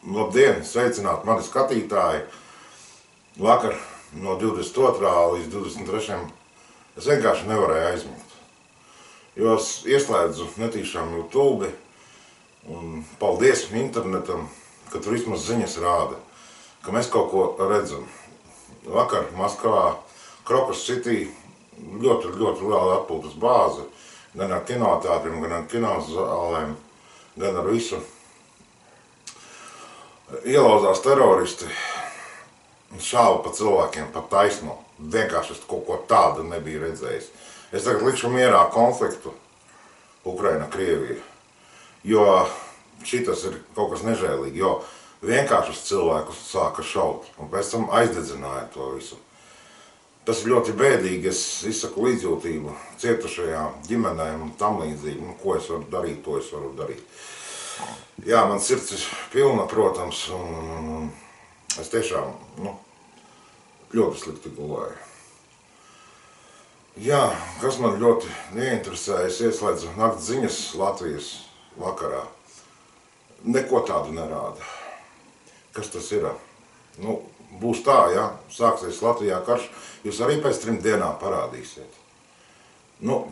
Labdien, sveicināti mani skatītāji. Vakar no 22. līdz 23. es vienkārši nevarēju aizmigt. Jo es ieslēdzu netīšām YouTube un paldies internetam, ka tur vismaz ziņas rāda, ka mēs kaut ko redzam. Vakar Maskavā, Krokus City, ļoti liela atpūtas bāze, gan ar kinoteātriem, gan ar kinozālēm, gan ar visu. Ielauzās teroristi un šāva pa cilvēkiem pa taisno. Vienkārši es kaut ko tādu nebiju redzējis. Es tagad likšu mierā konfliktu Ukraina, Krievija, jo šitas ir kaut kas nežēlīgi, jo vienkārši uz cilvēkus sāka šaut un pēc tam aizdedzināja to visu. Tas ir ļoti bēdīgi, es izsaku līdzjūtību cietušajām ģimenēm un tam līdzīgi. Nu, ko es varu darīt, to es varu darīt. Jā, man sirds ir pilna, protams, un es tiešām, ļoti slikti gulēju. Jā, kas man ļoti neinteresēja, es ieslēdzu nakts ziņas Latvijas vakarā. Neko tādu nerāda. Kas tas ir? Būs tā, ja sāksies Latvijā karš, jūs arī pēc 3 dienām parādīsiet.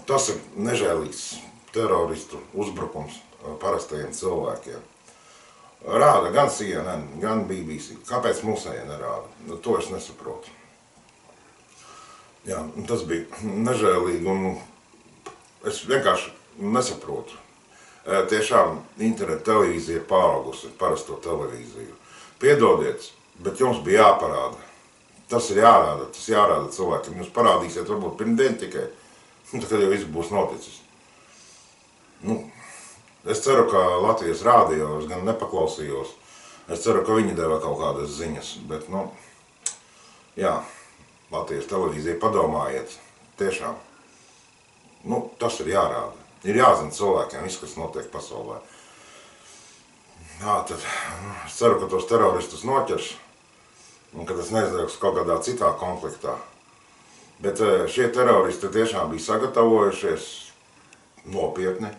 Tas ir nežēlīgs teroristu uzbrukums parastajiem cilvēkiem. Rāda gan CNN, gan BBC. Kāpēc mūsējie nerāda? To es nesaprotu. Jā, tas bija nežēlīgi un es vienkārši nesaprotu. Tiešām internet televīzija ir pāraugusi parasto televīziju. Piedodiet, bet jums bija jāparāda. Tas ir jārāda, tas jārāda cilvēkiem. Jūs parādīsiet varbūt pirmdien tikai, tad jau viss būs noticis. Es ceru, ka Latvijas rādio es gan nepaklausījos. Es ceru, ka viņi deva kaut kādas ziņas, bet, jā, Latvijas televīzija padomājiet, tiešām, tas ir jārāda. Ir jāzina cilvēkiem viss, kas notiek pasaulē. Jā, tad es ceru, ka tos teroristus noķers un ka tas neizdegs kaut kādā citā konfliktā. Bet šie teroristi tiešām bija sagatavojušies nopietni,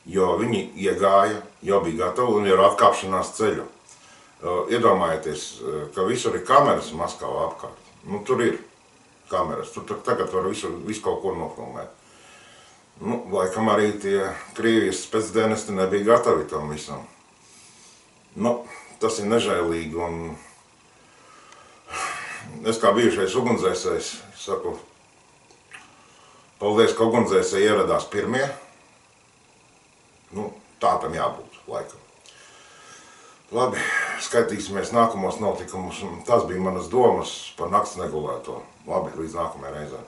jo viņi iegāja, jau bija gatavi un ir atkāpšanās ceļu. Iedomājieties, ka visur ir kameras Maskavā apkārt. Tur ir kameras, tur tagad var visu kaut ko nofilmēt. Laikam arī tie Krievijas spēcdienesti nebija gatavi tam visam. Tas ir nežēlīgi un es kā bijušais ugunsdzēsējs saku, paldies, ka ugunsdzēsēji ieradās pirmie. Tā tam jābūt, laikam. Labi, skaitīsimies nākamos notikumus. Tas bija manas domas par nakts negulēto. Labi, līdz nākamajai reizei.